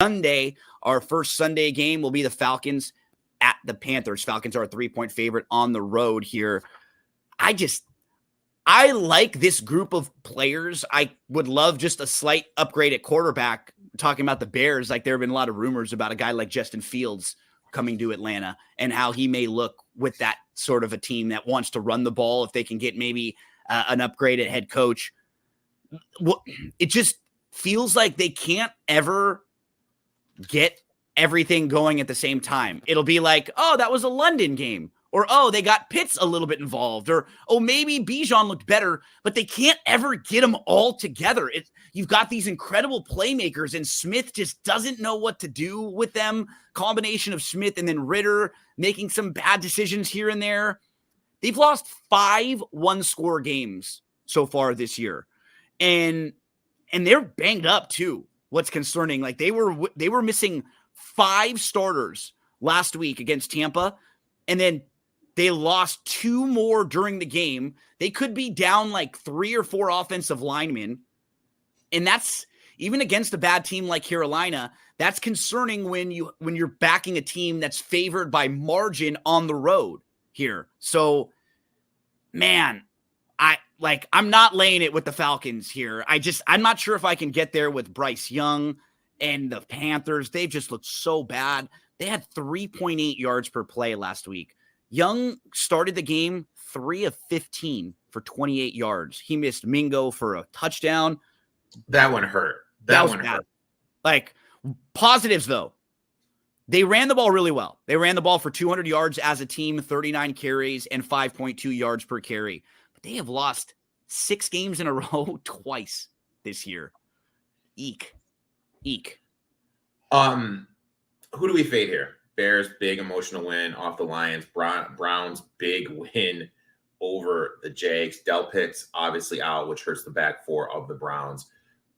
Sunday, our first Sunday game will be the Falcons at the Panthers. Falcons are a 3-point favorite on the road here. I like this group of players. I would love just a slight upgrade at quarterback. Talking about the Bears, like there have been a lot of rumors about a guy like Justin Fields coming to Atlanta and how he may look with that sort of a team that wants to run the ball if they can get maybe an upgrade at head coach. It just feels like they can't ever get everything going at the same time. It'll be like, oh, that was a London game. Or, oh, they got Pitts a little bit involved. Or, oh, maybe Bijan looked better, but they can't ever get them all together. You've got these incredible playmakers, and Smith just doesn't know what to do with them. Combination of Smith and then Ritter making some bad decisions here and there. They've lost 5 one-score games so far this year. And they're banged up, too. What's concerning, like they were missing 5 starters last week against Tampa, and then they lost 2 more during the game. They could be down like 3 or 4 offensive linemen, and that's even against a bad team like Carolina. That's concerning when you're backing a team that's favored by margin on the road here. So, man, I'm not laying it with the Falcons here. I'm not sure if I can get there with Bryce Young and the Panthers. They've just looked so bad. They had 3.8 yards per play last week. Young started the game 3 of 15 for 28 yards. He missed Mingo for a touchdown. That one hurt. That one hurt. Like, positives, though. They ran the ball really well. They ran the ball for 200 yards as a team, 39 carries, and 5.2 yards per carry. They have lost 6 games in a row twice this year. Eek. Who do we fade here? Bears, big emotional win off the Lions. Browns, big win over the Jags. Delpit's obviously out, which hurts the back 4 of the Browns.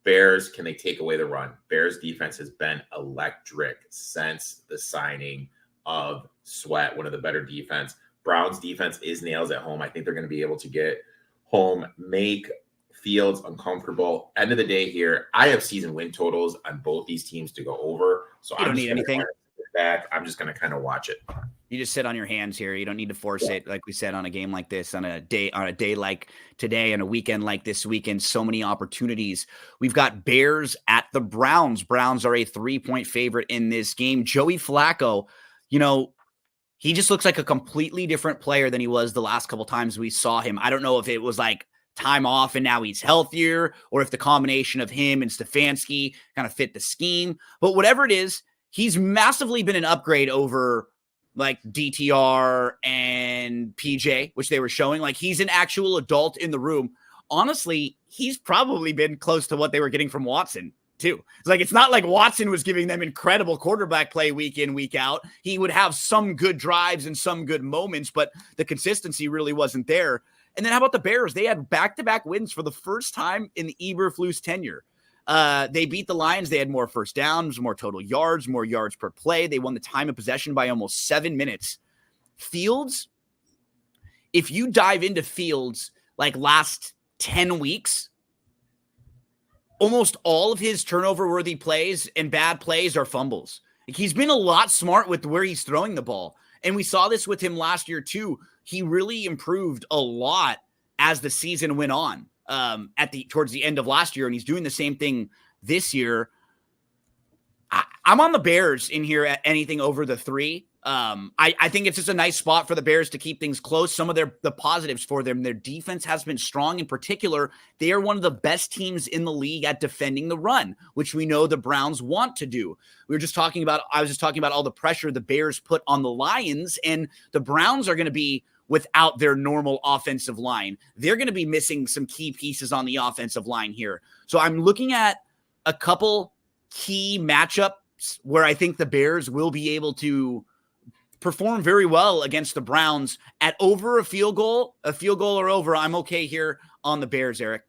Bears, can they take away the run? Bears defense has been electric since the signing of Sweat, one of the better defense. Browns defense is nails at home. I think they're going to be able to get home, make Fields uncomfortable. End of the day here, I have season win totals on both these teams to go over. So I don't need anything. I'm just going to kind of watch it. You just sit on your hands here. You don't need to force it. Like we said, on a game like this, on a day like today, and a weekend like this weekend, so many opportunities. We've got Bears at the Browns. Browns are a 3-point favorite in this game. Joey Flacco, he just looks like a completely different player than he was the last couple times we saw him. I don't know if it was like time off and now he's healthier, or if the combination of him and Stefanski kind of fit the scheme. But whatever it is, he's massively been an upgrade over like DTR and PJ, which they were showing. Like, he's an actual adult in the room. Honestly, he's probably been close to what they were getting from Watson too. It's not like Watson was giving them incredible quarterback play week in, week out. He would have some good drives and some good moments, but the consistency really wasn't there. And then how about the Bears? They had back-to-back wins for the first time in the Eberflus tenure. They beat the Lions. They had more first downs, more total yards, more yards per play. They won the time of possession by almost 7 minutes. Fields, if you dive into Fields like last 10 weeks, almost all of his turnover-worthy plays and bad plays are fumbles. He's been a lot smart with where he's throwing the ball. And we saw this with him last year, too. He really improved a lot as the season went on towards the end of last year, and he's doing the same thing this year. I'm on the Bears in here at anything over the 3. I think it's just a nice spot for the Bears to keep things close. Some of the positives for them, their defense has been strong. In particular, they are one of the best teams in the league at defending the run, which we know the Browns want to do. I was just talking about all the pressure the Bears put on the Lions, and the Browns are going to be without their normal offensive line. They're going to be missing some key pieces on the offensive line here. So I'm looking at a couple key matchups where I think the Bears will be able to perform very well against the Browns at over a field goal or over. I'm okay here on the Bears, Eric.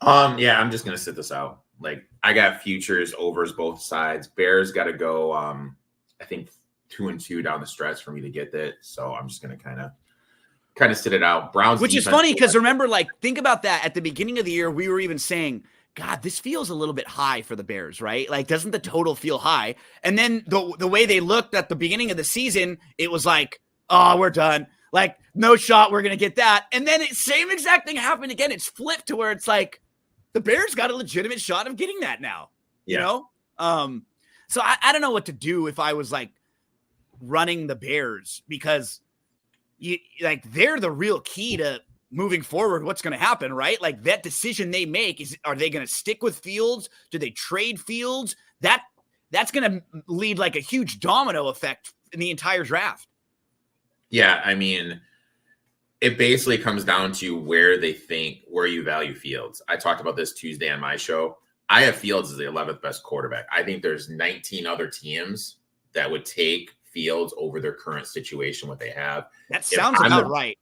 Yeah, I'm just going to sit this out. Like, I got futures, overs, both sides. Bears got to go, I think 2-2 down the stretch for me to get that. So I'm just going to kind of sit it out. Browns, which is funny because remember, like, think about that. At the beginning of the year, we were even saying God, this feels a little bit high for the Bears, right? Like, doesn't the total feel high? And then the way they looked at the beginning of the season, it was like, oh, we're done. Like, no shot, we're going to get that. And then same exact thing happened again. It's flipped to where it's like, the Bears got a legitimate shot of getting that now, you know? So I don't know what to do if I was like running the Bears, because they're the real key to moving forward. What's going to happen, right? Like, that decision they make are they going to stick with Fields? Do they trade Fields? That's going to lead like a huge domino effect in the entire draft. Yeah. I mean, it basically comes down to where you value Fields. I talked about this Tuesday on my show. I have Fields as the 11th best quarterback. I think there's 19 other teams that would take Fields over their current situation, what they have. That sounds about right.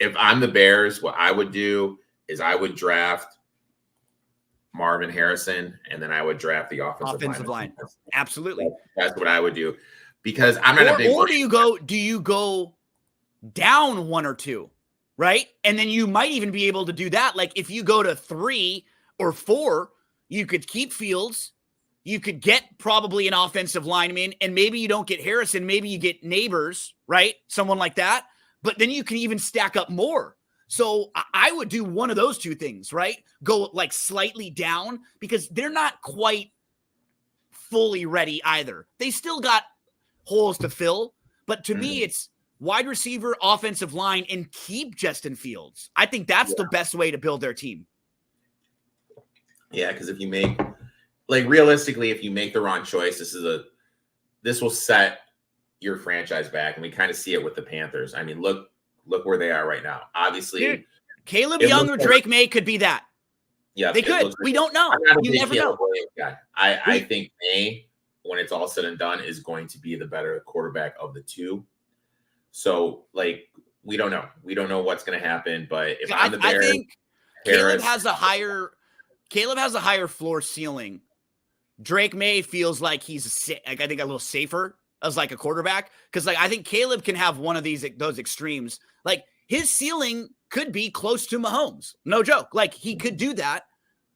If I'm the Bears, what I would do is I would draft Marvin Harrison, and then I would draft the offensive line. Absolutely. That's what I would do, because I'm not a big. Or do you go down 1 or 2, right? And then you might even be able to do that. Like, if you go to 3 or 4, you could keep Fields. You could get probably an offensive lineman, and maybe you don't get Harrison. Maybe you get Neighbors, right? Someone like that. But then you can even stack up more. So I would do one of those 2 things, right? Go like slightly down, because they're not quite fully ready either. They still got holes to fill. But to me, it's wide receiver, offensive line, and keep Justin Fields. I think that's the best way to build their team. Yeah, because if you make, like, realistically, if you make the wrong choice, this will set your franchise back, and we kind of see it with the Panthers. I mean, look where they are right now. Obviously, dude, Caleb Young or Drake May could be that. Yeah, they could. We don't know. You never know. I think May, when it's all said and done, is going to be the better quarterback of the 2. So, like, we don't know. We don't know what's going to happen. But if I'm the Bears, I think Caleb has a higher floor ceiling. Drake May feels like he's I think a little safer as like a quarterback, because like I think Caleb can have one of those extremes. Like, his ceiling could be close to Mahomes. No joke. Like, he could do that.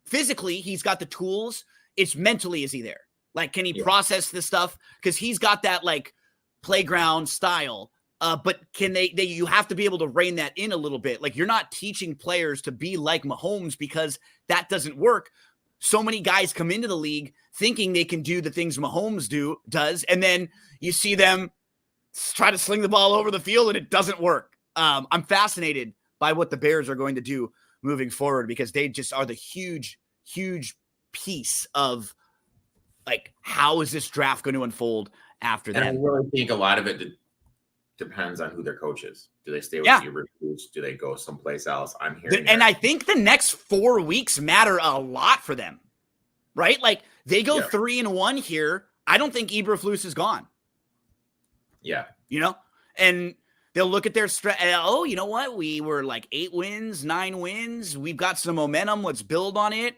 Physically, he's got the tools. It's mentally, is he there? Like, can he process this stuff? Because he's got that like playground style. But can you have to be able to rein that in a little bit. Like, you're not teaching players to be like Mahomes, because that doesn't work. So many guys come into the league thinking they can do the things Mahomes does, and then you see them try to sling the ball over the field and it doesn't work. I'm fascinated by what the Bears are going to do moving forward, because they just are the huge, huge piece of like, how is this draft going to unfold after that? And I really think a lot of it depends on who their coach is. Do they stay with Eberflus? Do they go someplace else? I'm hearing and I think the next 4 weeks matter a lot for them, right? Like, they go 3-1 here. I don't think Eberflus is gone. Yeah. You know, and they'll look at their oh, you know what? We were like 8 wins, 9 wins. We've got some momentum. Let's build on it.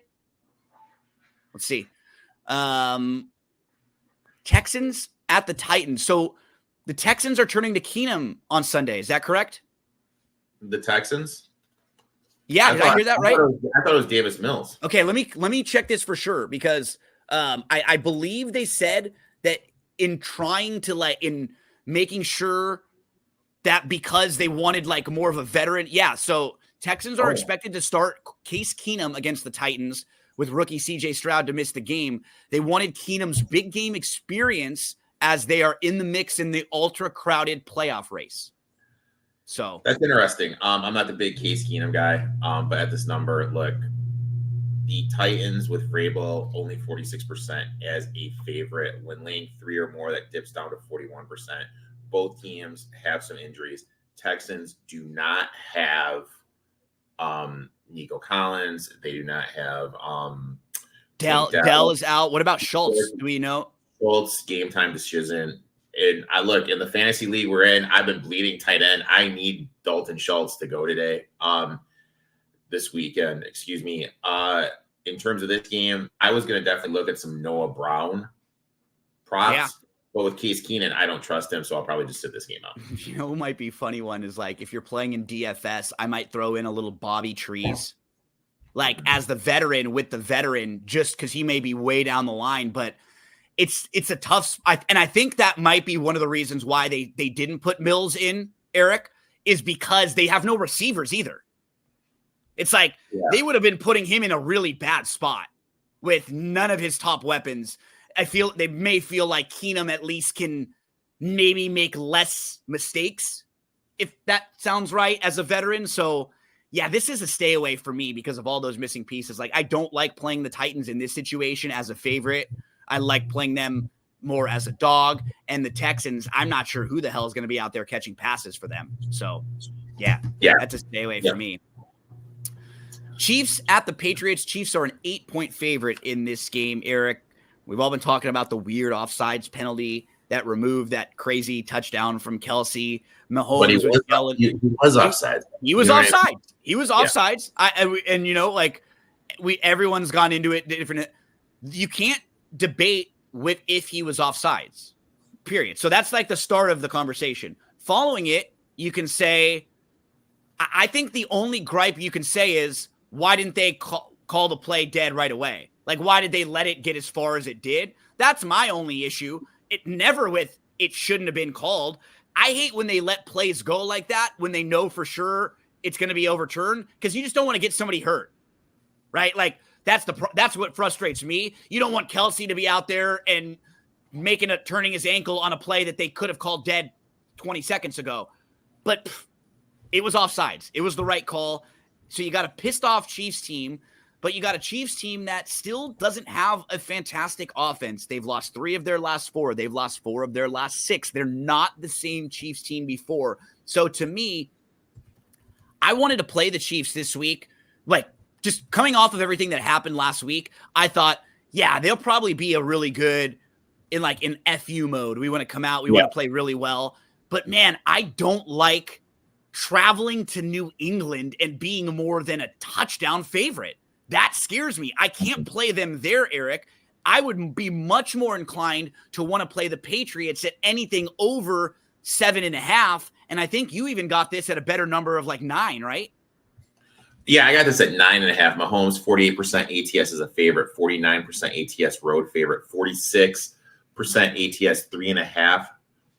Let's see. Texans at the Titans. So the Texans are turning to Keenum on Sunday. Is that correct? The Texans? Yeah, did I hear that right? I thought it was Davis Mills. Okay, let me check this for sure, because I believe they said that in trying to in making sure that, because they wanted like more of a veteran. Yeah, so Texans are expected to start Case Keenum against the Titans with rookie CJ Stroud to miss the game. They wanted Keenum's big game experience as they are in the mix in the ultra crowded playoff race. So that's interesting. I'm not the big Case Keenum guy, but at this number, look, the Titans with Vrabel only 46% as a favorite. When laying 3 or more, that dips down to 41%. Both teams have some injuries. Texans do not have Nico Collins. They do not have Dell is out. What about Schultz? Do we know? Schultz, game time decision. And I look, in the fantasy league we're in, I've been bleeding tight end. I need Dalton Schultz to go today. This weekend, excuse me. In terms of this game, I was going to definitely look at some Noah Brown props. Yeah. But with Case Keenum, I don't trust him, so I'll probably just sit this game out. You know, who might be funny one is like, if you're playing in DFS, I might throw in a little Bobby Trees. like as the veteran with the veteran, just because he may be way down the line. But it's a tough, and I think that might be one of the reasons why they didn't put Mills in, Eric, is because they have no receivers either. It's like they would have been putting him in a really bad spot with none of his top weapons. I feel they may feel like Keenum at least can maybe make less mistakes, if that sounds right, as a veteran. So yeah, this is a stay away for me because of all those missing pieces. Like, I don't like playing the Titans in this situation as a favorite. I like playing them more as a dog. And the Texans, I'm not sure who the hell is going to be out there catching passes for them. So yeah, that's a stay away for me. Chiefs at the Patriots. Chiefs are an 8-point favorite in this game, Eric. We've all been talking about the weird offsides penalty that removed that crazy touchdown from Kelsey. Mahomes he was offside. He was offside. He was offsides. And you know, like everyone's gone into it different. You can't debate with if he was offsides, period. So that's like the start of the conversation. Following it, you can say, I think the only gripe you can say is, why didn't they call the play dead right away? Like, why did they let it get as far as it did? That's my only issue. It never with it shouldn't have been called. I hate when they let plays go like that when they know for sure it's going to be overturned, because you just don't want to get somebody hurt, right? Like, that's what frustrates me. You don't want Kelsey to be out there and turning his ankle on a play that they could have called dead 20 seconds ago. But it was offsides. It was the right call. So you got a pissed off Chiefs team, but you got a Chiefs team that still doesn't have a fantastic offense. They've lost 3 of their last 4. They've lost 4 of their last 6. They're not the same Chiefs team before. So to me, I wanted to play the Chiefs this week. Like, just coming off of everything that happened last week, I thought, yeah, they'll probably be a really good in FU mode. We want to come out. We want to play really well. But man, I don't like traveling to New England and being more than a touchdown favorite. That scares me. I can't play them there, Eric. I would be much more inclined to want to play the Patriots at anything over 7.5. And I think you even got this at a better number of 9, right? Yeah, I got this at 9.5. Mahomes, 48% ATS is a favorite, 49% ATS road favorite, 46% ATS 3.5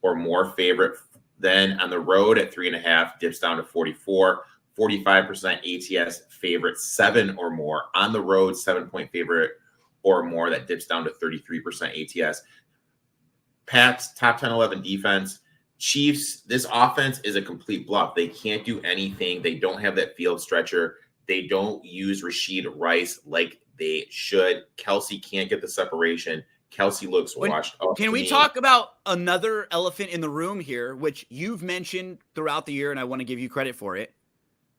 or more favorite. Then on the road at 3.5 dips down to 44, 45% ATS favorite, 7 or more. On the road, 7-point favorite or more, that dips down to 33% ATS. Pats, top 10, 11 defense. Chiefs, this offense is a complete bluff. They can't do anything. They don't have that field stretcher. They don't use Rashid Rice like they should. Kelsey can't get the separation. Kelsey looks washed up. Can we talk about another elephant in the room here, which you've mentioned throughout the year, and I want to give you credit for it?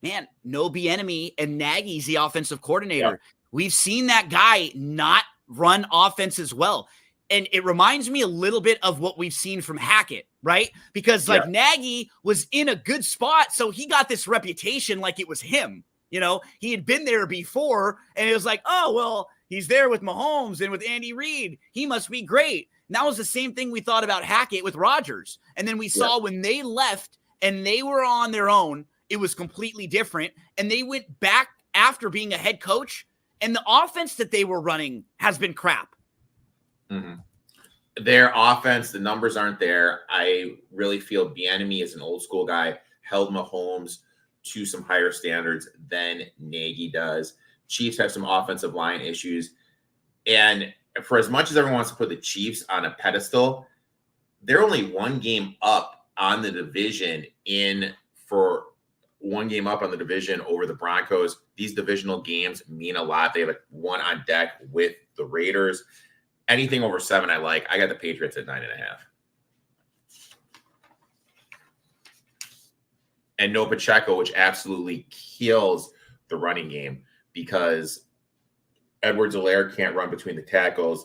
Man, no Bieniemy, and Nagy's the offensive coordinator. Yeah. We've seen that guy not run offense as well. And it reminds me a little bit of what we've seen from Hackett, right? Because Nagy was in a good spot, so he got this reputation like it was him. You know, he had been there before, and it was like, oh, well, he's there with Mahomes and with Andy Reid. He must be great. And that was the same thing we thought about Hackett with Rodgers. And then we saw when they left and they were on their own, it was completely different. And they went back after being a head coach, and the offense that they were running has been crap. Mm-hmm. Their offense, the numbers aren't there. I really feel Bieniemy is an old school guy, held Mahomes to some higher standards than Nagy does. Chiefs have some offensive line issues. And for as much as everyone wants to put the Chiefs on a pedestal, they're only one game up on the division over the Broncos. These divisional games mean a lot. They have one on deck with the Raiders. Anything over 7, I like. I got the Patriots at 9.5. And no Pacheco, which absolutely kills the running game because Edwards-Helaire can't run between the tackles.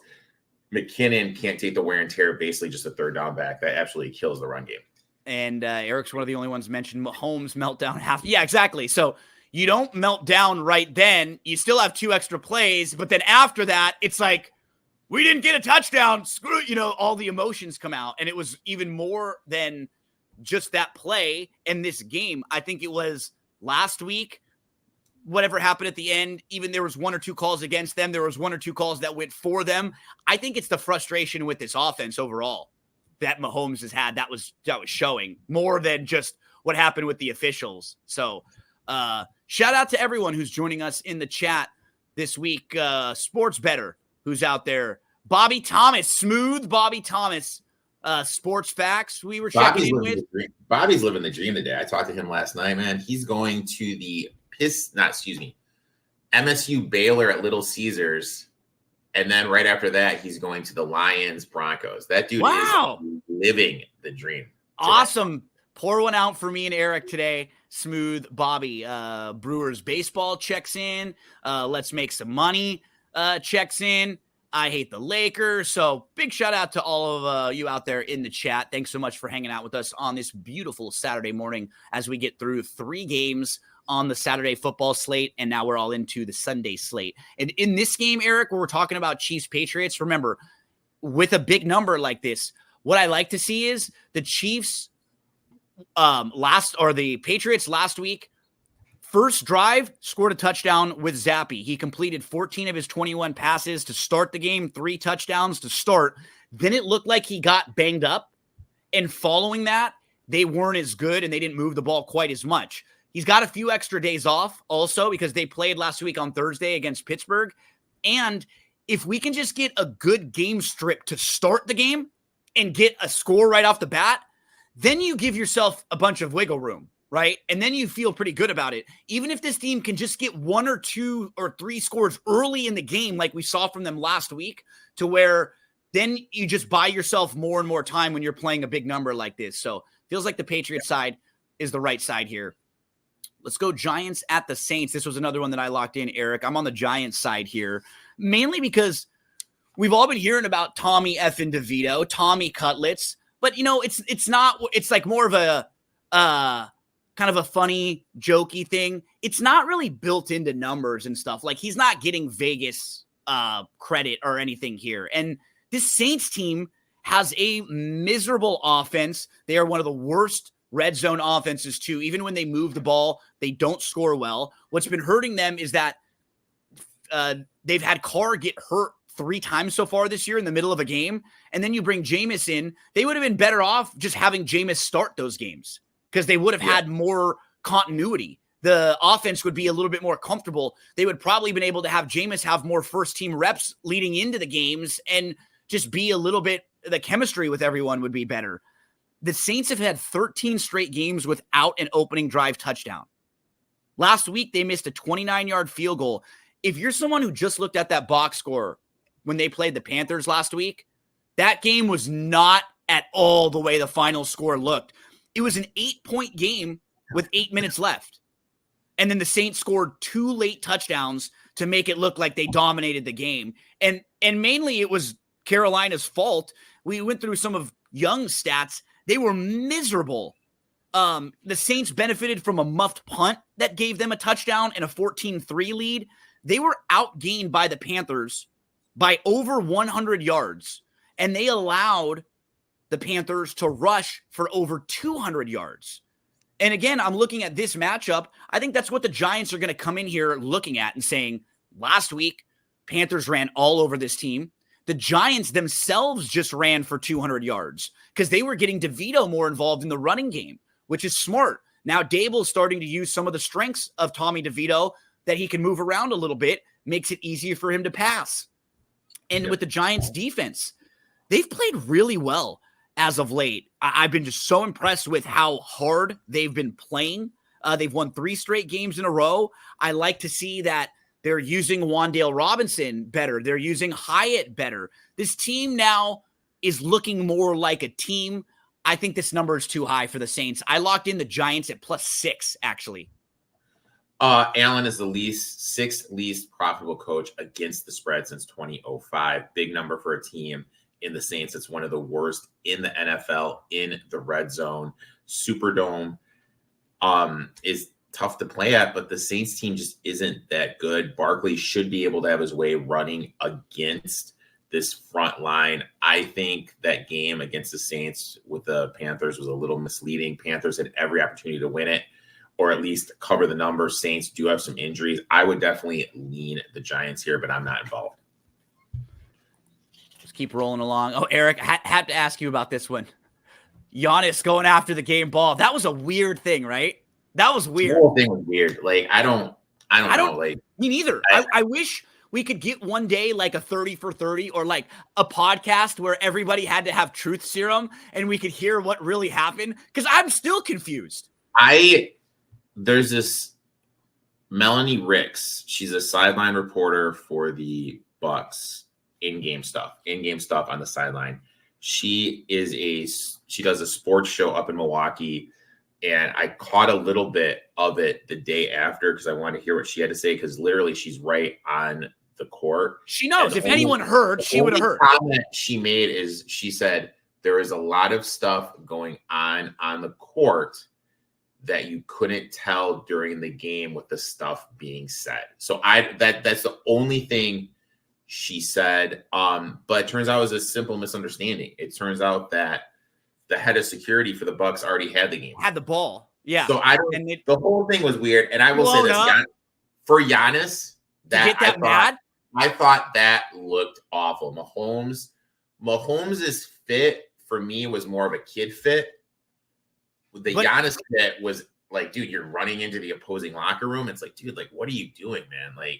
McKinnon can't take the wear and tear, basically just a third down back. That absolutely kills the run game. And Eric's one of the only ones mentioned Mahomes meltdown half. Yeah, exactly. So you don't melt down right then. You still have 2 extra plays. But then after that, it's like, we didn't get a touchdown. Screw it. You know, all the emotions come out. And it was even more than just that play in this game. I think it was last week. whatever happened at the end, even there was 1 or 2 calls against them, there was 1 or 2 calls that went for them. I think it's the frustration with this offense overall that Mahomes has had that was showing more than just what happened with the officials. So shout out to everyone who's joining us in the chat this week. Sports Better, who's out there. Bobby Thomas, smooth Bobby Thomas. Sports Facts, we were checking in with. Bobby's living the dream today. I talked to him last night, man. He's going to the MSU Baylor at Little Caesars. And then right after that, he's going to the Lions Broncos. That dude is living the dream today. Awesome. Pour one out for me and Eric today. Smooth Bobby. Brewers baseball checks in. Let's make some money checks in. I hate the Lakers. So big shout out to all of you out there in the chat. Thanks so much for hanging out with us on this beautiful Saturday morning as we get through 3 games on the Saturday football slate. And now we're all into the Sunday slate. And in this game, Eric, where we're talking about Chiefs Patriots, remember, with a big number like this, what I like to see is the Chiefs the Patriots last week, first drive, scored a touchdown with Zappe. He completed 14 of his 21 passes to start the game, 3 touchdowns to start. Then it looked like he got banged up. And following that, they weren't as good and they didn't move the ball quite as much. He's got a few extra days off also because they played last week on Thursday against Pittsburgh. And if we can just get a good game strip to start the game and get a score right off the bat, then you give yourself a bunch of wiggle room, right? And then you feel pretty good about it. Even if this team can just get 1 or 2 or 3 scores early in the game, like we saw from them last week, to where then you just buy yourself more and more time when you're playing a big number like this. So feels like the Patriots side is the right side here. Let's go Giants at the Saints. This was another one that I locked in, Eric. I'm on the Giants side here, mainly because we've all been hearing about Tommy effing DeVito, Tommy Cutlets, but it's like more of a kind of a funny, jokey thing. It's not really built into numbers and stuff. Like, he's not getting Vegas credit or anything here. And this Saints team has a miserable offense. They are one of the worst red zone offenses too. Even when they move the ball, they don't score well. What's been hurting them is that they've had Carr get hurt 3 times so far this year in the middle of a game. And then you bring Jameis in. They would have been better off just having Jameis start those games because they would have had more continuity. The offense would be a little bit more comfortable. They would probably been able to have Jameis have more first team reps leading into the games and just be a little bit, the chemistry with everyone would be better. The Saints have had 13 straight games without an opening drive touchdown. Last week, they missed a 29-yard field goal. If you're someone who just looked at that box score when they played the Panthers last week, that game was not at all the way the final score looked. It was an 8-point game with 8 minutes left. And then the Saints scored 2 late touchdowns to make it look like they dominated the game. And mainly it was Carolina's fault. We went through some of Young's stats. They were miserable. The Saints benefited from a muffed punt that gave them a touchdown and a 14-3 lead. They were outgained by the Panthers by over 100 yards, and they allowed the Panthers to rush for over 200 yards. And again, I'm looking at this matchup. I think that's what the Giants are going to come in here looking at and saying, last week, Panthers ran all over this team. The Giants themselves just ran for 200 yards because they were getting DeVito more involved in the running game, which is smart. Now Dable's starting to use some of the strengths of Tommy DeVito that he can move around a little bit, makes it easier for him to pass. And with the Giants defense, they've played really well as of late. I've been just so impressed with how hard they've been playing. They've won 3 straight games in a row. I like to see that they're using Wan'Dale Robinson better. They're using Hyatt better. This team now is looking more like a team. I think this number is too high for the Saints. I locked in the Giants at +6, actually. Allen is the 6th least profitable coach against the spread since 2005. Big number for a team in the Saints. It's one of the worst in the NFL in the red zone. Superdome is tough to play at, but the Saints team just isn't that good. Barkley should be able to have his way running against this front line. I think that game against the Saints with the Panthers was a little misleading. Panthers had every opportunity to win it. or at least cover the numbers. Saints do have some injuries. I would definitely lean the Giants here, but I'm not involved. Let's keep rolling along. Oh, Eric, I had to ask you about this one. Giannis going after the game ball. That was a weird thing, right? That was weird. The whole thing was weird. Like, I don't know. Like, me neither. I wish we could get one day like a 30 for 30 or like a podcast where everybody had to have truth serum and we could hear what really happened. Because I'm still confused. There's this Melanie Ricks. She's a sideline reporter for the Bucks. In-game stuff on the sideline. She does a sports show up in Milwaukee, and I caught a little bit of it the day after because I wanted to hear what she had to say, because literally she's right on the court. She knows. If anyone heard, she would have heard. The comment she made is, she said there is a lot of stuff going on the court that you couldn't tell during the game with the stuff being said. So that's the only thing she said, but it turns out it was a simple misunderstanding. It turns out that the head of security for the Bucks already had the game. Had the ball. Yeah. So the whole thing was weird. And I will say this, for Giannis, I thought that looked awful. Mahomes' fit for me was more of a kid fit. Giannis fit was like, dude, you're running into the opposing locker room. It's like, dude, like, what are you doing, man? Like,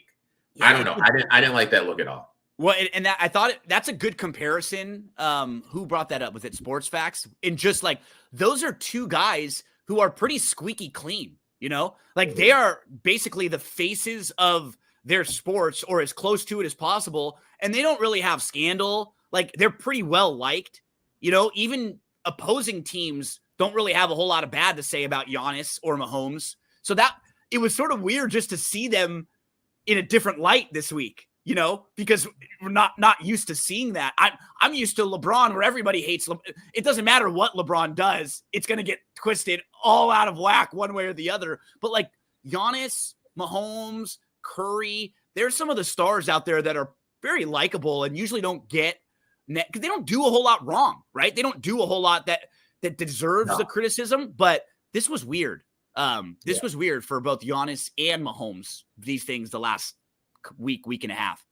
yeah. I don't know. I didn't like that look at all. Well, and I thought that's a good comparison. Who brought that up? Was it Sports Facts? And just like, those are two guys who are pretty squeaky clean, you know, like they are basically the faces of their sports, or as close to it as possible. And they don't really have scandal. Like, they're pretty well liked, you know, even opposing teams don't really have a whole lot of bad to say about Giannis or Mahomes. So that it was sort of weird just to see them in a different light this week, you know, because we're not used to seeing that. I'm used to LeBron, where everybody hates it doesn't matter what LeBron does, it's going to get twisted all out of whack one way or the other. But like Giannis, Mahomes, Curry, there's some of the stars out there that are very likable and usually don't get because they don't do a whole lot wrong, right? They don't do a whole lot that deserves the criticism, but this was weird. This was weird for both Giannis and Mahomes, these things the last week and a half.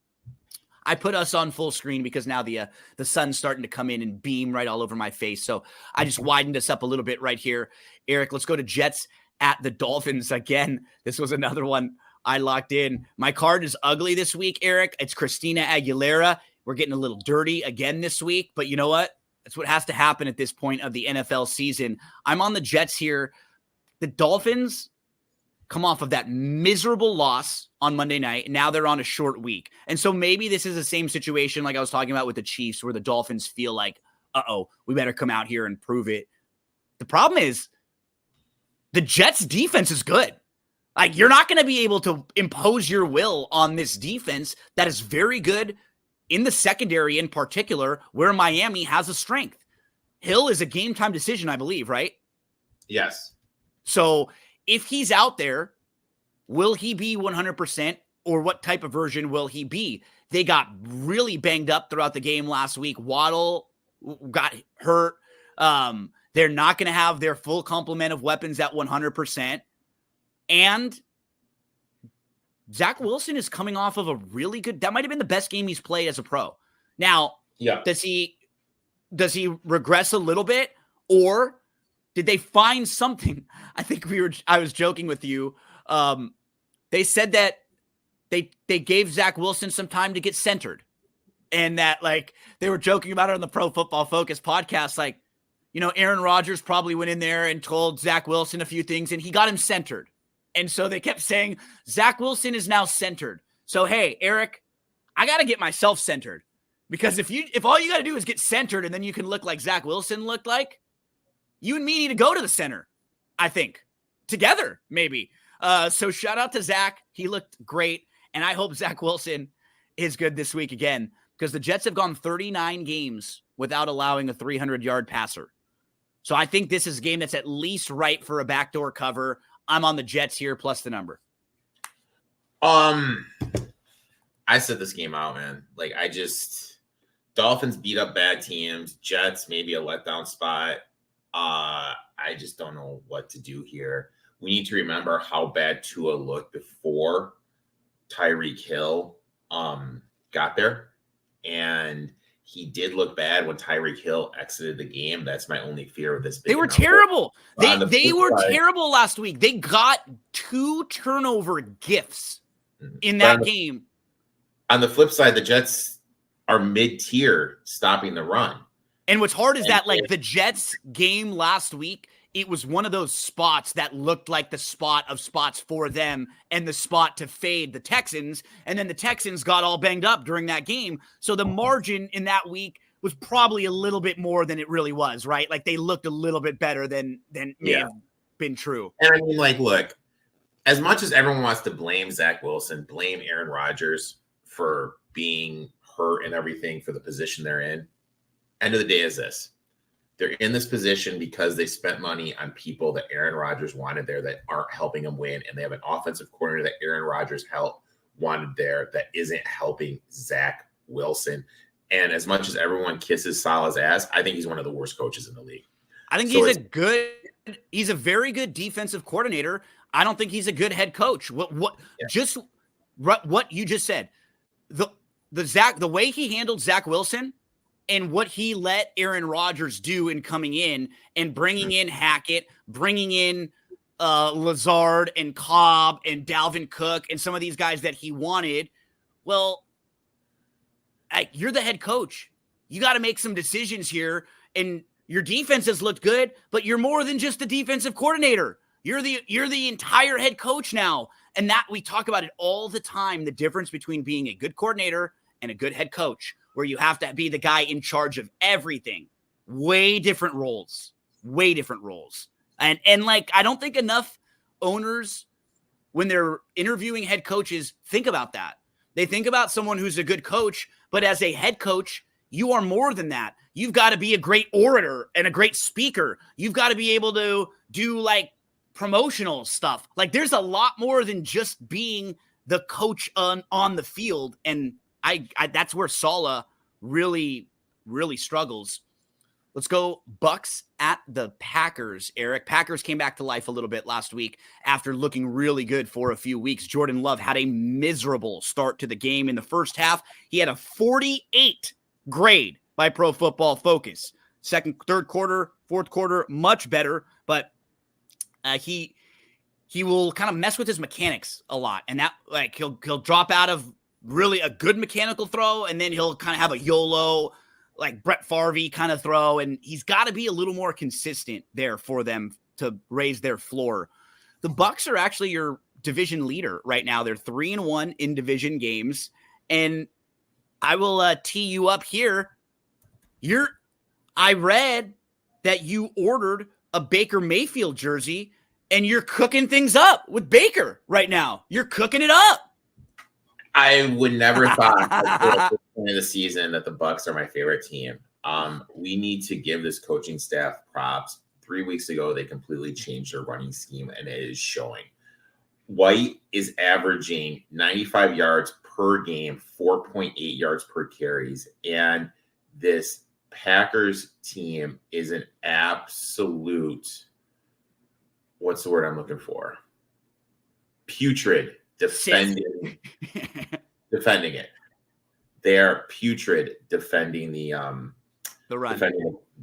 I put us on full screen because now the sun's starting to come in and beam right all over my face. So I just widened us up a little bit right here. Eric, let's go to Jets at the Dolphins again. This was another one I locked in. My card is ugly this week, Eric. It's Christina Aguilera. We're getting a little dirty again this week, but you know what? That's what has to happen at this point of the NFL season. I'm on the Jets here. The Dolphins come off of that miserable loss on Monday night, and now they're on a short week. And so maybe this is the same situation like I was talking about with the Chiefs, where the Dolphins feel like, we better come out here and prove it. The problem is the Jets' defense is good. Like, you're not going to be able to impose your will on this defense that is very good in the secondary in particular, where Miami has a strength. Hill is a game-time decision, I believe, right? Yes. So if he's out there, will he be 100%, or what type of version will he be? They got really banged up throughout the game last week. Waddle got hurt. They're not going to have their full complement of weapons at 100%. And Zach Wilson is coming off of a really good, that might have been the best game he's played as a pro. Now, does he regress a little bit, or did they find something? I think I was joking with you. They said that they gave Zach Wilson some time to get centered, and that like they were joking about it on the Pro Football Focus podcast. Like, you know, Aaron Rodgers probably went in there and told Zach Wilson a few things, and he got him centered. And so they kept saying, Zach Wilson is now centered. So, hey, Eric, I got to get myself centered, because if all you got to do is get centered and then you can look like Zach Wilson looked like, you and me need to go to the center, I think, together, maybe. So shout out to Zach. He looked great. And I hope Zach Wilson is good this week again, because the Jets have gone 39 games without allowing a 300-yard passer. So I think this is a game that's at least right for a backdoor cover. I'm on the Jets here, plus the number. I set this game out, man. Like, Dolphins beat up bad teams. Jets, maybe a letdown spot. I just don't know what to do here. we need to remember how bad Tua looked before Tyreek Hill got there. And he did look bad when Tyreek Hill exited the game. That's my only fear of this. They were terrible. They were terrible last week. They got 2 turnover gifts in that game. On the flip side, the Jets are mid-tier stopping the run. And what's hard is that, like, the Jets game last week, it was one of those spots that looked like the spot of spots for them and the spot to fade the Texans. And then the Texans got all banged up during that game. So the margin in that week was probably a little bit more than it really was, right? Like, they looked a little bit better than may have been true. And I mean, like, look, as much as everyone wants to blame Zach Wilson, blame Aaron Rodgers for being hurt and everything for the position they're in, end of the day is this. They're in this position because they spent money on people that Aaron Rodgers wanted there that aren't helping them win. And they have an offensive coordinator that Aaron Rodgers wanted there that isn't helping Zach Wilson. And as much as everyone kisses Salah's ass, I think he's one of the worst coaches in the league. I think he's a very good defensive coordinator. I don't think he's a good head coach. What you just said, the way he handled Zach Wilson and what he let Aaron Rodgers do in coming in and bringing in Hackett, bringing in Lazard and Cobb and Dalvin Cook and some of these guys that he wanted. Well, you're the head coach. You got to make some decisions here. And your defense has looked good, but you're more than just the defensive coordinator. You're the entire head coach now. And that we talk about it all the time, the difference between being a good coordinator and a good head coach, where you have to be the guy in charge of everything. Way different roles. And like, I don't think enough owners, when they're interviewing head coaches, think about that. They think about someone who's a good coach, but as a head coach, you are more than that. You've got to be a great orator and a great speaker. You've got to be able to do like promotional stuff. Like, there's a lot more than just being the coach on the field. And I that's where Saleh really, really struggles. Let's go Bucks at the Packers, Eric. Packers came back to life a little bit last week after looking really good for a few weeks. Jordan Love had a miserable start to the game in the first half. He had a 48 grade by Pro Football Focus. Third quarter, fourth quarter, much better, but he will kind of mess with his mechanics a lot. And that, like, he'll drop out of really a good mechanical throw, and then he'll kind of have a YOLO, like Brett Favre kind of throw, and he's got to be a little more consistent there for them to raise their floor. The Bucks are actually your division leader right now. They're 3-1 in division games, and I will tee you up here. I read that you ordered a Baker Mayfield jersey, and you're cooking things up with Baker right now. You're cooking it up. I would never thought at this point of the season that the Bucks are my favorite team. We need to give this coaching staff props. 3 weeks ago, they completely changed their running scheme, and it is showing. White is averaging 95 yards per game, 4.8 yards per carries, and this Packers team is an absolute, what's the word I'm looking for? Putrid defending it. They are putrid defending the run.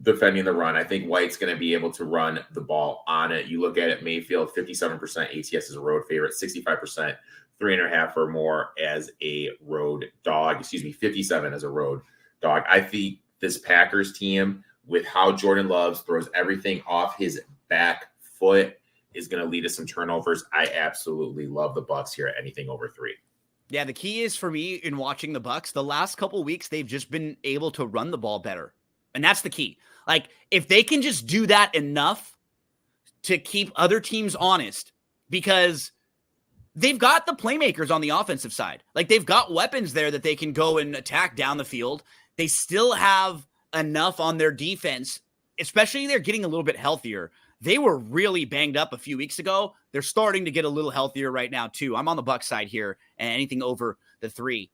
Defending the run. I think White's going to be able to run the ball on it. You look at it, Mayfield, 57% ATS is a road favorite, 65%, 3.5 or more as a road dog. 57 as a road dog. I think this Packers team, with how Jordan Love throws everything off his back foot, is going to lead to some turnovers. I absolutely love the Bucks here at anything over 3. Yeah, the key is for me in watching the Bucks, the last couple of weeks, they've just been able to run the ball better. And that's the key. Like, if they can just do that enough to keep other teams honest, because they've got the playmakers on the offensive side. Like, they've got weapons there that they can go and attack down the field. They still have enough on their defense, especially they're getting a little bit healthier. They were really banged up a few weeks ago. They're starting to get a little healthier right now, too. I'm on the Bucs side here, and anything over the 3.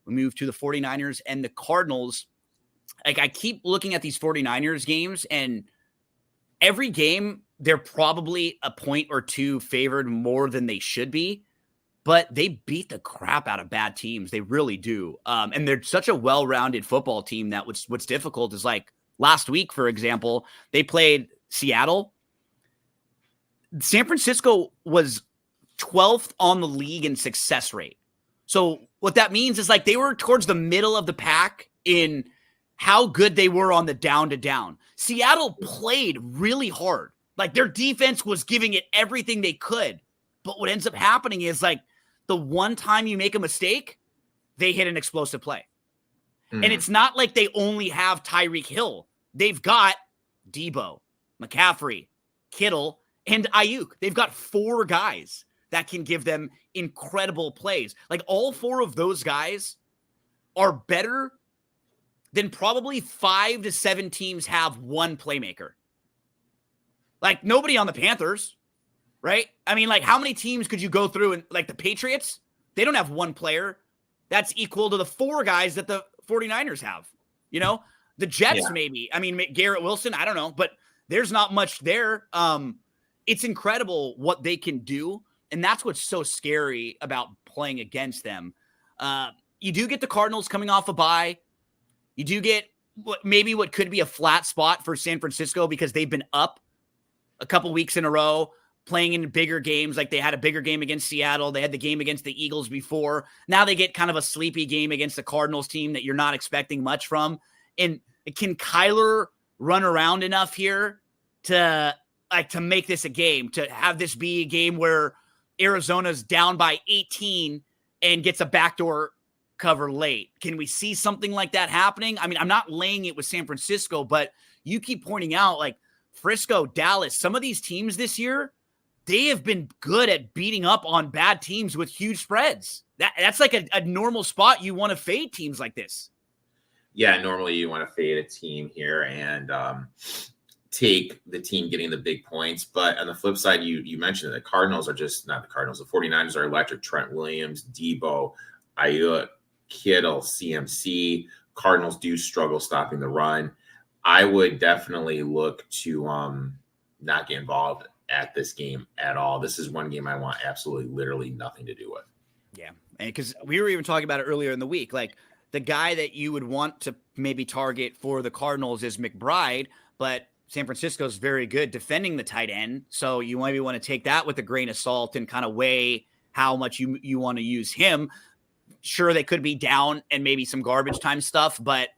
We move to the 49ers and the Cardinals. Like, I keep looking at these 49ers games, and every game they're probably a point or two favored more than they should be, but they beat the crap out of bad teams. They really do. And they're such a well-rounded football team that what's difficult is like last week, for example, they played Seattle. San Francisco was 12th on the league in success rate. So what that means is like they were towards the middle of the pack in how good they were on the down to down. Seattle played really hard. Like their defense was giving it everything they could. But what ends up happening is like the one time you make a mistake, they hit an explosive play. And it's not like they only have Tyreek Hill. They've got Debo, McCaffrey, Kittle, and Ayuk. They've got 4 guys that can give them incredible plays. Like all 4 of those guys are better than probably 5 to 7 teams have one playmaker. Like nobody on the Panthers, right? I mean, like how many teams could you go through and like the Patriots? They don't have one player that's equal to the 4 guys that the 49ers have, you know? The Jets, maybe. I mean, Garrett Wilson, I don't know, but there's not much there. It's incredible what they can do, and that's what's so scary about playing against them. You do get the Cardinals coming off a bye. You do get what could be a flat spot for San Francisco because they've been up a couple weeks in a row, playing in bigger games. Like they had a bigger game against Seattle. They had the game against the Eagles before. Now they get kind of a sleepy game against the Cardinals team that you're not expecting much from. And can Kyler run around enough here to make this a game, to have this be a game where Arizona's down by 18 and gets a backdoor cover late? Can we see something like that happening? I mean, I'm not laying it with San Francisco, but you keep pointing out like Frisco, Dallas, some of these teams this year, they have been good at beating up on bad teams with huge spreads. That's like a normal spot you want to fade teams like this. Yeah, normally you want to fade a team here and take the team getting the big points. But on the flip side, you mentioned that the Cardinals are just not the Cardinals. The 49ers are electric. Trent Williams, Debo, Ayuk, Kittle, CMC. Cardinals do struggle stopping the run. I would definitely look to not get involved at this game at all. This is one game I want absolutely literally nothing to do with. Yeah, and because we were even talking about it earlier in the week, like the guy that you would want to maybe target for the Cardinals is McBride, but San Francisco is very good defending the tight end. So you maybe want to take that with a grain of salt and kind of weigh how much you want to use him. Sure, they could be down and maybe some garbage time stuff, but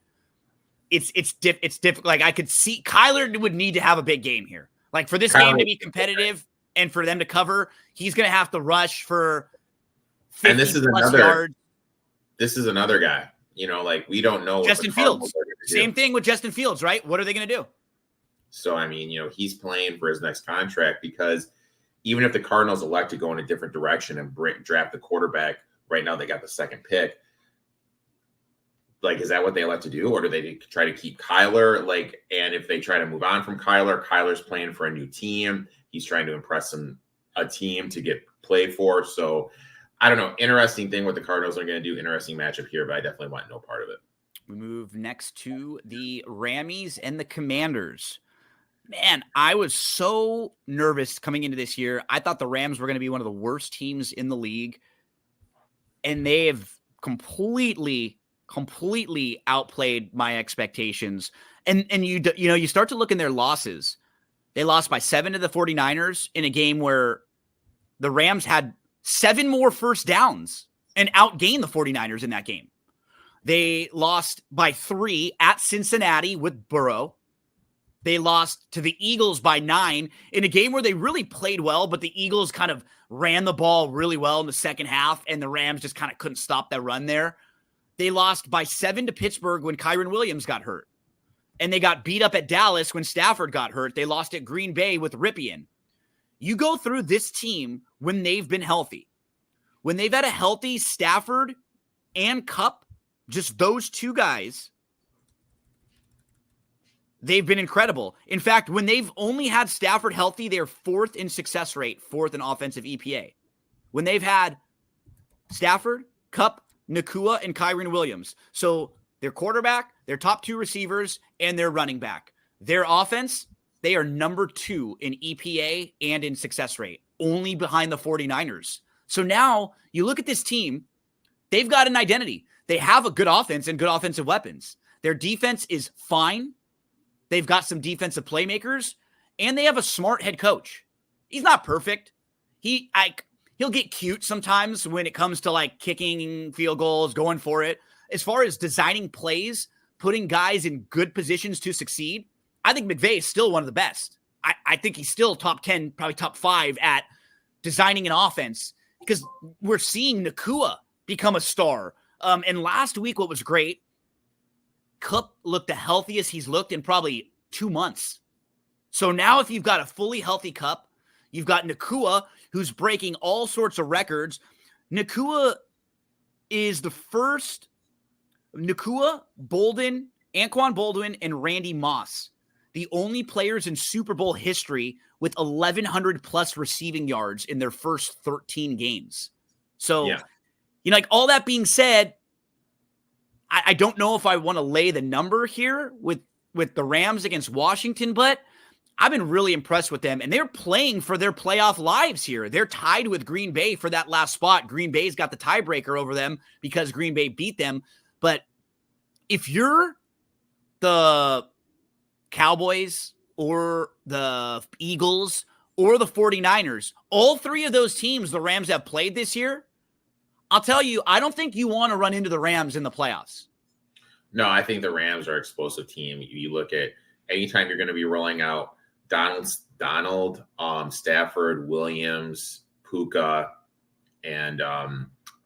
it's difficult. Like I could see Kyler would need to have a big game here. Like for this game to be competitive and for them to cover, he's going to have to rush for 50 and this is plus another yards. This is another guy. You know, like we don't know. Justin Fields. Same thing with Justin Fields, right? What are they going to do? So, I mean, you know, he's playing for his next contract because even if the Cardinals elect to go in a different direction and draft the quarterback, right now they got the second pick. Like, is that what they elect to do? Or do they try to keep Kyler? Like, and if they try to move on from Kyler, Kyler's playing for a new team. He's trying to impress a team to get play for. So, I don't know. Interesting thing what the Cardinals are going to do. Interesting matchup here, but I definitely want no part of it. We move next to the Rammies and the Commanders. Man, I was so nervous coming into this year. I thought the Rams were going to be one of the worst teams in the league, and they have completely outplayed my expectations. And you start to look in their losses. They lost by 7 to the 49ers in a game where the Rams had 7 more first downs and outgained the 49ers in that game. They lost by 3 at Cincinnati with Burrow. They lost to the Eagles by 9 in a game where they really played well, but the Eagles kind of ran the ball really well in the second half, and the Rams just kind of couldn't stop that run there. They lost by 7 to Pittsburgh when Kyren Williams got hurt. And they got beat up at Dallas when Stafford got hurt. They lost at Green Bay with Ripien. You go through this team when they've been healthy. When they've had a healthy Stafford and Kupp, just those 2 guys, they've been incredible. In fact, when they've only had Stafford healthy, they're 4th in success rate, 4th in offensive EPA. When they've had Stafford, Kupp, Nakua, and Kyren Williams. So their quarterback, their top 2 receivers, and their running back. Their offense, they are number 2 in EPA and in success rate, only behind the 49ers. So now you look at this team, they've got an identity. They have a good offense and good offensive weapons. Their defense is fine. They've got some defensive playmakers, and they have a smart head coach. He's not perfect. He'll get cute sometimes when it comes to like kicking field goals, going for it. As far as designing plays, putting guys in good positions to succeed, I think McVay is still one of the best. I think he's still top 10, probably top 5 at designing an offense, because we're seeing Nacua become a star. And last week, what was great, Kupp looked the healthiest he's looked in probably 2 months. So now if you've got a fully healthy Kupp, you've got Nacua, who's breaking all sorts of records. Nacua is the first. Nacua, Bolden, Anquan Boldin, and Randy Moss, the only players in Super Bowl history with 1,100 plus receiving yards in their first 13 games. So, you know, like all that being said, I don't know if I want to lay the number here with the Rams against Washington, but I've been really impressed with them, and they're playing for their playoff lives here. They're tied with Green Bay for that last spot. Green Bay's got the tiebreaker over them because Green Bay beat them. But if you're the Cowboys or the Eagles or the 49ers, all 3 of those teams the Rams have played this year, I'll tell you, I don't think you want to run into the Rams in the playoffs. No, I think the Rams are an explosive team. You look at anytime you're going to be rolling out Donald, Stafford, Williams, Puka, and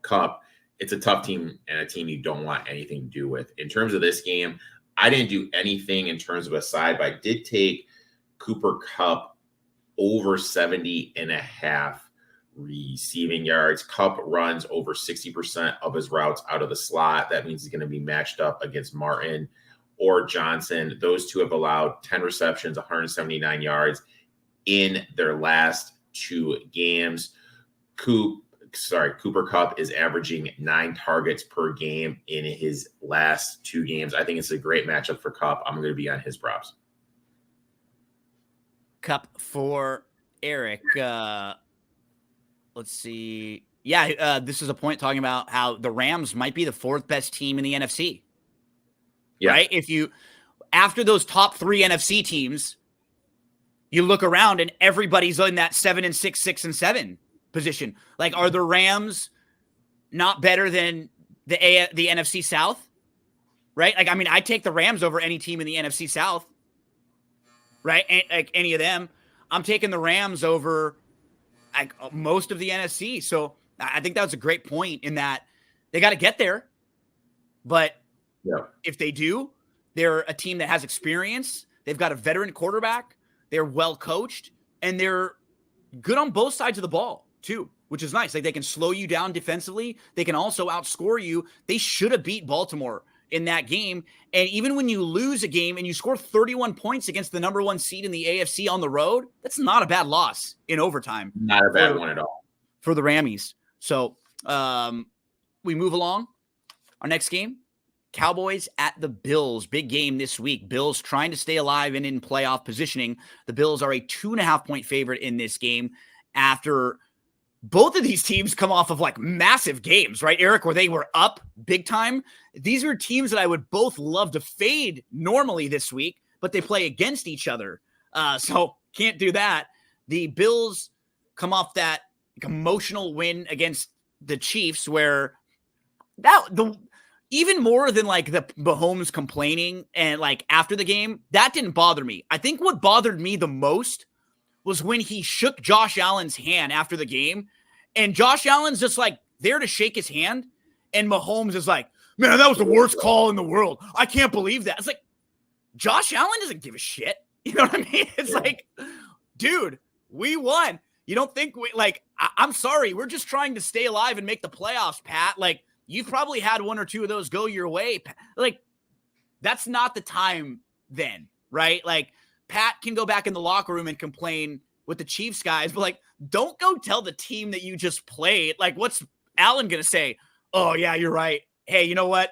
Kupp, it's a tough team and a team you don't want anything to do with. In terms of this game, I didn't do anything in terms of a side, but I did take Cooper Kupp over 70.5 receiving yards. Kupp runs over 60% of his routes out of the slot. That means he's going to be matched up against Martin or Johnson. Those two have allowed 10 receptions, 179 yards in their last 2 games. Cooper Kupp is averaging 9 targets per game in his last 2 games. I think it's a great matchup for Kupp. I'm going to be on his props. Kupp for Eric. Let's see. Yeah, this is a point talking about how the Rams might be the 4th best team in the NFC. Yeah. Right? If you, after those top 3 NFC teams, you look around and everybody's in that 7 and 6, 6 and 7 position. Like, are the Rams not better than the NFC South? Right? Like, I mean, I take the Rams over any team in the NFC South. Right? Like any of them. I'm taking the Rams over like most of the NFC. So I think that was a great point in that they got to get there. But if they do, they're a team that has experience. They've got a veteran quarterback. They're well coached, and they're good on both sides of the ball too, which is nice. Like, they can slow you down defensively. They can also outscore you. They should have beat Baltimore in that game. And even when you lose a game and you score 31 points against the number 1 seed in the AFC on the road, that's not a bad loss in overtime. Not a bad one at all. For the Rammies. So we move along. Our next game, Cowboys at the Bills. Big game this week. Bills trying to stay alive and in playoff positioning. The Bills are a 2.5-point favorite in this game after both of these teams come off of like massive games, right, Eric, where they were up big time. These are teams that I would both love to fade normally this week, but they play against each other. So can't do that. The Bills come off that emotional win against the Chiefs where even more than like the Mahomes complaining and like after the game, that didn't bother me. I think what bothered me the most was when he shook Josh Allen's hand after the game, and Josh Allen's just like there to shake his hand, and Mahomes is like, man, that was the worst call in the world. I can't believe that. It's like, Josh Allen doesn't give a shit. You know what I mean? It's like, dude, we won. You don't think I'm sorry. We're just trying to stay alive and make the playoffs, Pat. Like, you've probably had 1 or 2 of those go your way. Like, that's not the time then, right? Like, Pat can go back in the locker room and complain with the Chiefs guys, but like, don't go tell the team that you just played. Like, what's Allen going to say? Oh yeah, you're right. Hey, you know what?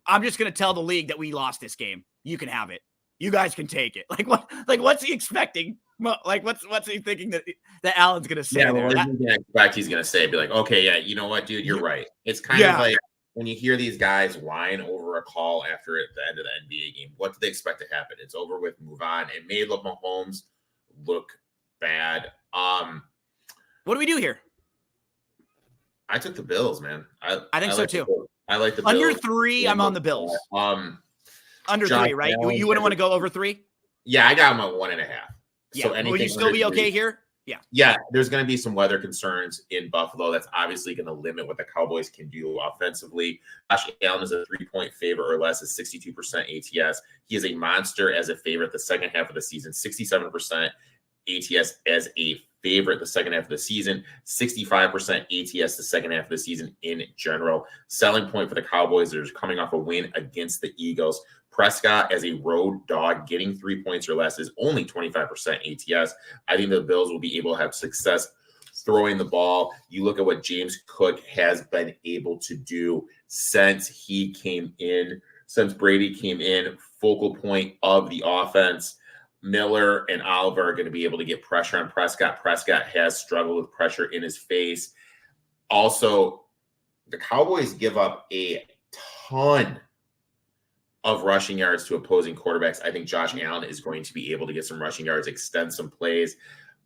I'm just going to tell the league that we lost this game. You can have it. you guys can take it. Like what? Like what's he expecting? Like what's he thinking that Allen's gonna say there? What do you expect he's gonna say? Be like, okay, yeah, you know what, dude, you're right. It's kind of like when you hear these guys whine over a call after the end of the NBA game. What do they expect to happen? It's over with. Move on. It made Mahomes look bad. What do we do here? I took the Bills, man. I think so too. I like the Bills. Under 3, I'm on the Bills. Under Josh 3, right? Allen, You wouldn't want to go over 3? Yeah, I got him at 1.5. Yeah. So anything will you still be okay here? Yeah. Yeah, there's going to be some weather concerns in Buffalo. That's obviously going to limit what the Cowboys can do offensively. Josh Allen is a 3-point favorite or less, is 62% ATS. He is a monster as a favorite the second half of the season, 67% ATS as a favorite the second half of the season, 65% ATS the second half of the season in general. Selling point for the Cowboys, they're coming off a win against the Eagles. Prescott as a road dog getting 3 points or less is only 25% ATS. I think the Bills will be able to have success throwing the ball. You look at what James Cook has been able to do since he came in, since Brady came in, focal point of the offense. Miller and Oliver are going to be able to get pressure on Prescott. Prescott has struggled with pressure in his face. Also, the Cowboys give up a ton of rushing yards to opposing quarterbacks. I think Josh Allen is going to be able to get some rushing yards, extend some plays.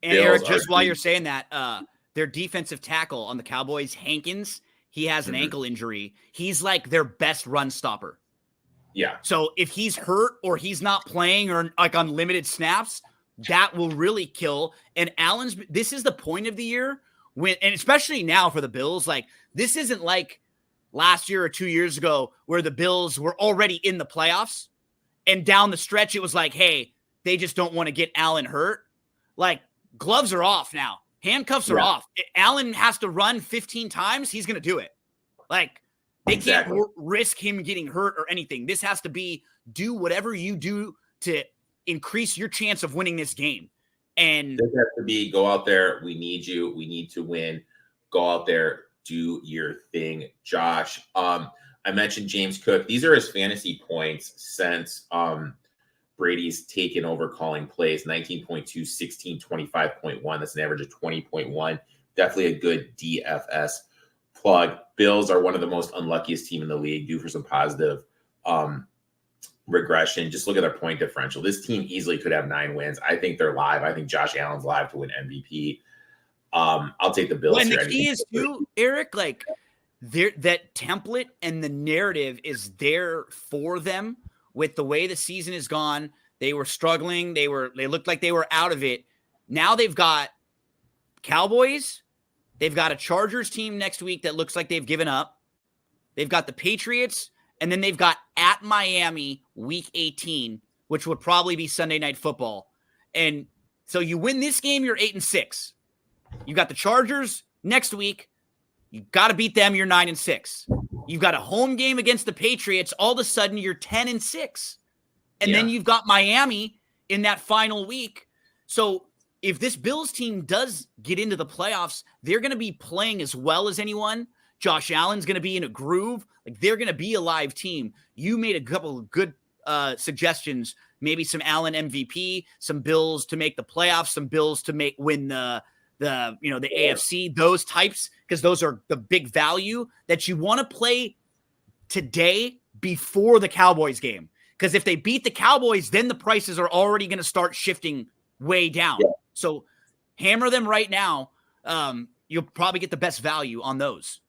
And Eric, just while you're saying that, their defensive tackle on the Cowboys, Hankins, he has an ankle injury. He's like their best run stopper. Yeah. So if he's hurt or he's not playing or like on limited snaps, that will really kill. And Allen's, this is the point of the year when, and especially now for the Bills, like this isn't like last year or 2 years ago where the Bills were already in the playoffs and down the stretch, it was like, hey, they just don't want to get Allen hurt. Like gloves are off now. Handcuffs are off. If Allen has to run 15 times, he's going to do it. Like, they can't risk him getting hurt or anything. This has to be do whatever you do to increase your chance of winning this game. And this has to be go out there. We need you. We need to win. Go out there. Do your thing, Josh. I mentioned James Cook. These are his fantasy points since Brady's taken over calling plays. 19.2, 16, 25.1. That's an average of 20.1. Definitely a good DFS plug. Bills are one of the most unluckiest team in the league, due for some positive regression. Just look at their point differential. This team easily could have 9 wins. I think they're live. I think Josh Allen's live to win MVP. I'll take the Bills. And the key is too, Eric, like that template and the narrative is there for them with the way the season has gone. They were struggling. They looked like they were out of it. Now they've got Cowboys. They've got a Chargers team next week that looks like they've given up. They've got the Patriots, and then they've got at Miami week 18, which would probably be Sunday Night Football. And so you win this game, you're 8-6. You got the Chargers next week. You got to beat them. You're 9-6. You've got a home game against the Patriots. All of a sudden, you're 10-6. And then you've got Miami in that final week. So if this Bills team does get into the playoffs, they're going to be playing as well as anyone. Josh Allen's going to be in a groove. Like they're going to be a live team. You made a couple of good suggestions. Maybe some Allen MVP, some Bills to make the playoffs, some Bills to win the AFC, those types, because those are the big value that you want to play today before the Cowboys game. Because if they beat the Cowboys, then the prices are already going to start shifting way down. Yeah. So hammer them right now. You'll probably get the best value on those.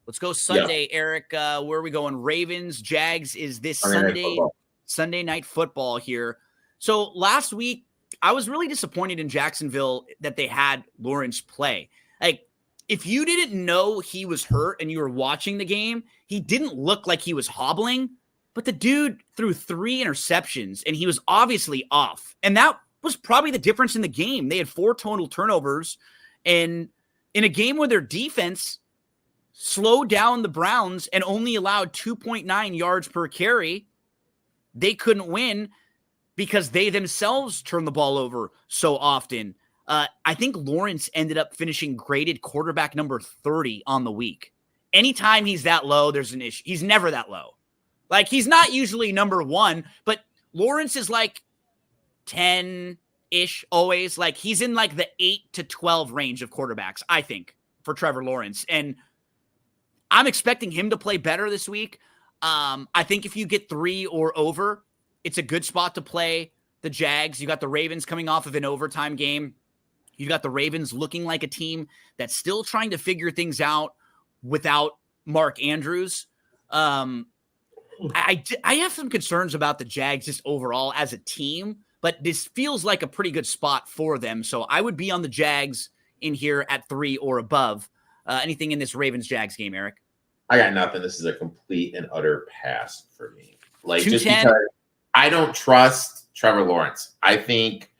Let's go Sunday, Eric. Where are we going? Ravens, Jags is this Sunday night football here. So last week, I was really disappointed in Jacksonville that they had Lawrence play. Like, if you didn't know he was hurt and you were watching the game, he didn't look like he was hobbling, but the dude threw 3 interceptions and he was obviously off. And that was probably the difference in the game. They had 4 total turnovers, and in a game where their defense slowed down the Browns and only allowed 2.9 yards per carry, they couldn't win because they themselves turn the ball over so often. I think Lawrence ended up finishing graded quarterback number 30 on the week. Anytime he's that low, there's an issue. He's never that low. Like, he's not usually number 1, but Lawrence is like 10-ish always. Like he's in like the 8 to 12 range of quarterbacks, I think, for Trevor Lawrence. And I'm expecting him to play better this week. I think if you get 3 or over, it's a good spot to play the Jags. You got the Ravens coming off of an overtime game. You got the Ravens looking like a team that's still trying to figure things out without Mark Andrews. I have some concerns about the Jags just overall as a team, but this feels like a pretty good spot for them. So I would be on the Jags in here at 3 or above. Anything in this Ravens-Jags game, Eric? I got nothing. This is a complete and utter pass for me. Like, just 210? because I don't trust Trevor Lawrence. I think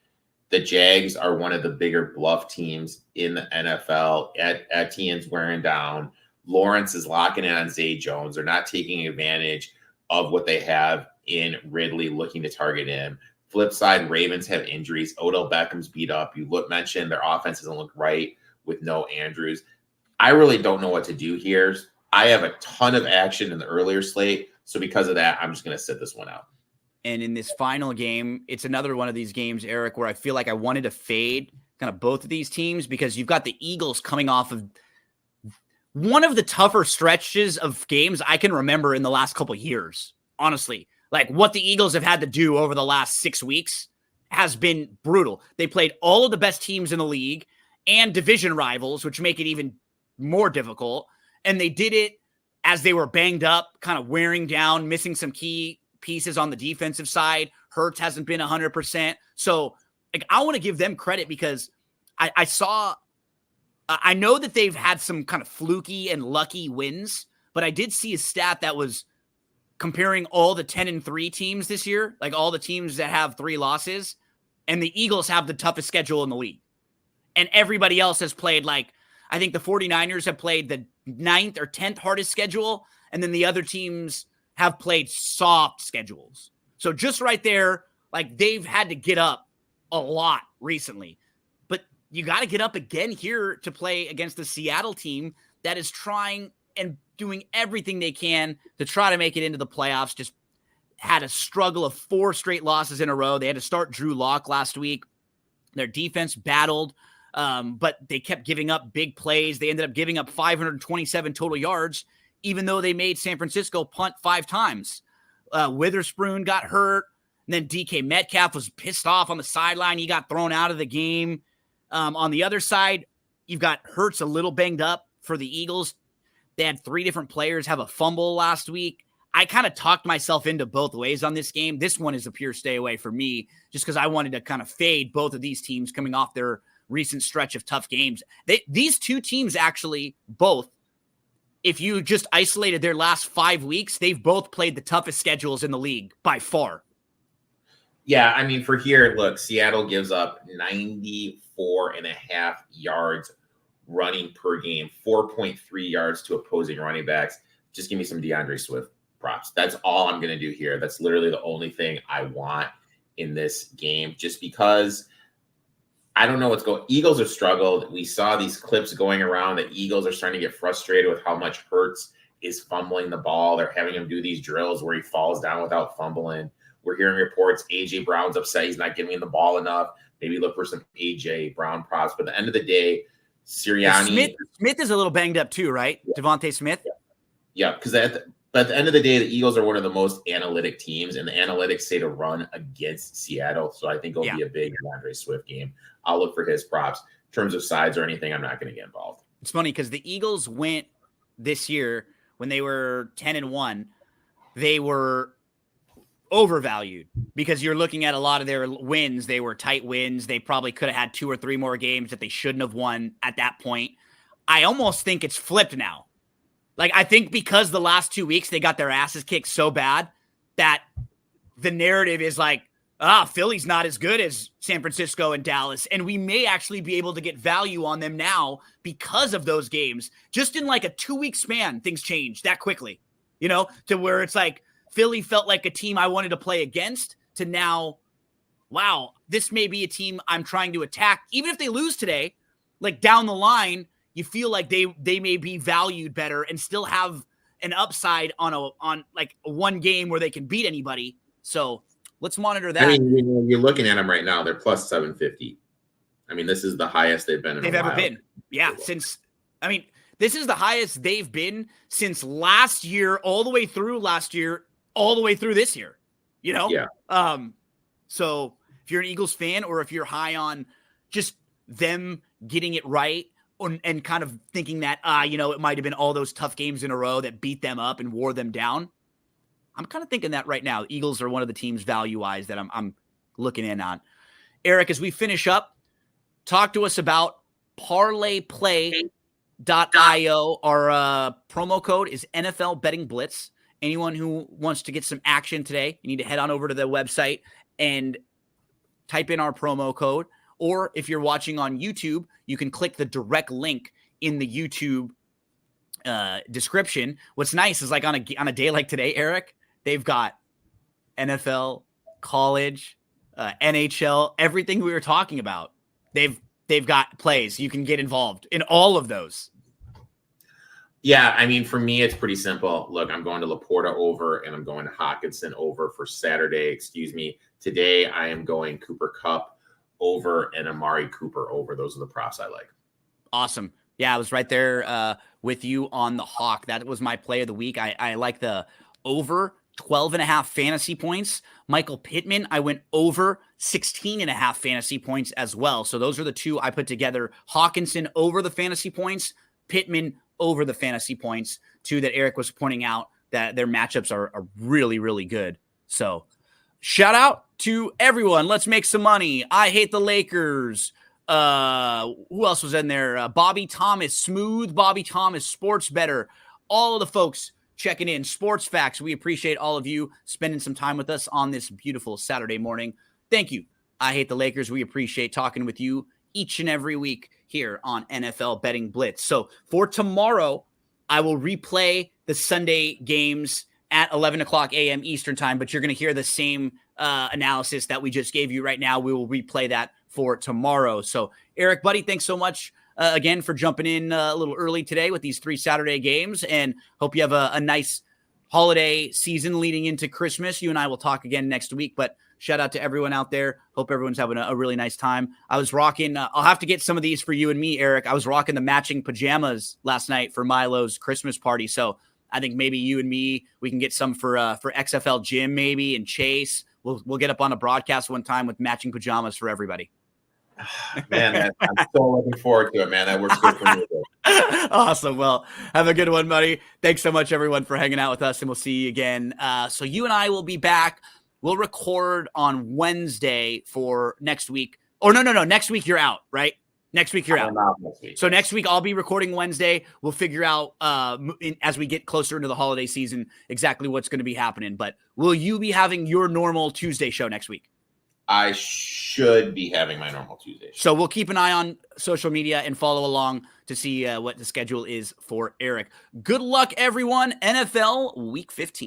the Jags are one of the bigger bluff teams in the NFL. Etienne's wearing down. Lawrence is locking in on Zay Jones. They're not taking advantage of what they have in Ridley, looking to target him. Flip side, Ravens have injuries. Odell Beckham's beat up. You mentioned their offense doesn't look right with no Andrews. I really don't know what to do here. I have a ton of action in the earlier slate. So because of that, I'm just going to sit this one out. And in this final game, it's another one of these games, Eric, where I feel like I wanted to fade kind of both of these teams because you've got the Eagles coming off of one of the tougher stretches of games I can remember in the last couple of years, honestly. Like what the Eagles have had to do over the last 6 weeks has been brutal. They played all of the best teams in the league and division rivals, which make it even more difficult. And they did it as they were banged up, kind of wearing down, missing some key pieces on the defensive side. Hurts hasn't been 100%. So like, I want to give them credit because I know that they've had some kind of fluky and lucky wins, but I did see a stat that was comparing all the 10-3 teams this year, like all the teams that have 3 losses, and the Eagles have the toughest schedule in the league. And everybody else has played like, I think the 49ers have played the 9th or 10th hardest schedule, and then the other teams have played soft schedules. So just right there, like they've had to get up a lot recently. But you got to get up again here to play against the Seattle team that is trying and doing everything they can to try to make it into the playoffs. Just had a struggle of 4 straight losses in a row. They had to start Drew Lock last week. Their defense battled, but they kept giving up big plays. They ended up giving up 527 total yards, even though they made San Francisco punt 5 times. Witherspoon got hurt. And then DK Metcalf was pissed off on the sideline. He got thrown out of the game. On the other side, you've got Hurts a little banged up for the Eagles. They had 3 different players have a fumble last week. I kind of talked myself into both ways on this game. This one is a pure stay away for me just because I wanted to kind of fade both of these teams coming off their recent stretch of tough games. These 2 teams actually both, if you just isolated their last 5 weeks, they've both played the toughest schedules in the league by far. Yeah, I mean, for here, look, Seattle gives up 94.5 yards running per game, 4.3 yards to opposing running backs. Just give me some DeAndre Swift props. That's all I'm going to do here. That's literally the only thing I want in this game, just because I don't know what's going. Eagles have struggled. We saw these clips going around that Eagles are starting to get frustrated with how much Hurts is fumbling the ball. They're having him do these drills where he falls down without fumbling. We're hearing reports A.J. Brown's upset he's not giving him the ball enough. Maybe look for some A.J. Brown props. But at the end of the day, Sirianni. Smith is a little banged up too, right? Yeah. Devontae Smith? Yeah, because at the end of the day, the Eagles are one of the most analytic teams, and the analytics say to run against Seattle. So I think it'll be a big DeAndre Swift game. I'll look for his props. In terms of sides or anything, I'm not going to get involved. It's funny because the Eagles went this year when they were 10-1. They were overvalued because you're looking at a lot of their wins. They were tight wins. They probably could have had 2 or 3 more games that they shouldn't have won at that point. I almost think it's flipped now. Like, I think because the last 2 weeks they got their asses kicked so bad that the narrative is like, Philly's not as good as San Francisco and Dallas. And we may actually be able to get value on them now because of those games. Just in like a 2-week span, things change that quickly, to where it's like Philly felt like a team I wanted to play against to now, wow, this may be a team I'm trying to attack. Even if they lose today, like down the line, you feel like they may be valued better and still have an upside on like a one game where they can beat anybody. So let's monitor that. I mean, you're looking at them right now. They're plus 750. I mean, this is the highest they've been in they've a ever while. been. Yeah, this is the highest they've been since last year, all the way through last year, all the way through this year. You know? Yeah. So if you're an Eagles fan, or if you're high on just them getting it right, and kind of thinking that, it might have been all those tough games in a row that beat them up and wore them down, I'm kind of thinking that right now. The Eagles are one of the teams value-wise that I'm looking in on. Eric, as we finish up, talk to us about ParlayPlay.io. Our promo code is NFL Betting Blitz. Anyone who wants to get some action today, you need to head on over to the website and type in our promo code. Or if you're watching on YouTube, you can click the direct link in the YouTube description. What's nice is, like, on a day like today, Eric, they've got NFL, college, NHL, everything we were talking about. They've got plays. You can get involved in all of those. Yeah, I mean, for me, it's pretty simple. Look, I'm going to Laporta over, and I'm going to Hockenson over for Saturday. Today, I am going Cooper Kupp over and Amari Cooper over. Those are the props I like. Awesome. Yeah, I was right there with you on the Hawk. That was my play of the week. I like the over 12.5 fantasy points. Michael Pittman, I went over 16.5 fantasy points as well. So those are the two I put together. Hawkinson over the fantasy points, Pittman over the fantasy points. Two that Eric was pointing out that their matchups are really, really good. So shout out to everyone. Let's make some money. I hate the Lakers. Who else was in there? Bobby Thomas, Smooth Bobby Thomas, Sports Better. All of the folks checking in. Sports Facts. We appreciate all of you spending some time with us on this beautiful Saturday morning. Thank you. I hate the Lakers. We appreciate talking with you each and every week here on NFL Betting Blitz. So for tomorrow, I will replay the Sunday games at 11 o'clock a.m. Eastern time, but you're going to hear the same analysis that we just gave you right now. We will replay that for tomorrow. So Eric, buddy, thanks so much again for jumping in a little early today with these 3 Saturday games, and hope you have a nice holiday season leading into Christmas. You and I will talk again next week, but shout out to everyone out there. Hope everyone's having a really nice time. I was rocking, I'll have to get some of these for you and me, Eric. I was rocking the matching pajamas last night for Milo's Christmas party. So I think maybe you and me, we can get some for XFL Jim maybe, and Chase. We'll get up on a broadcast one time with matching pajamas for everybody. Man, I'm so looking forward to it, man. That works good for me. Awesome. Well, have a good one, buddy. Thanks so much, everyone, for hanging out with us, and we'll see you again. So you and I will be back. We'll record on Wednesday for next week. Or no. Next week you're out, right? Next week you're out. So next week I'll be recording Wednesday. We'll figure out as we get closer into the holiday season exactly what's going to be happening. But will you be having your normal Tuesday show next week? I should be having my normal Tuesday show. So we'll keep an eye on social media and follow along to see what the schedule is for Eric. Good luck, everyone. NFL Week 15.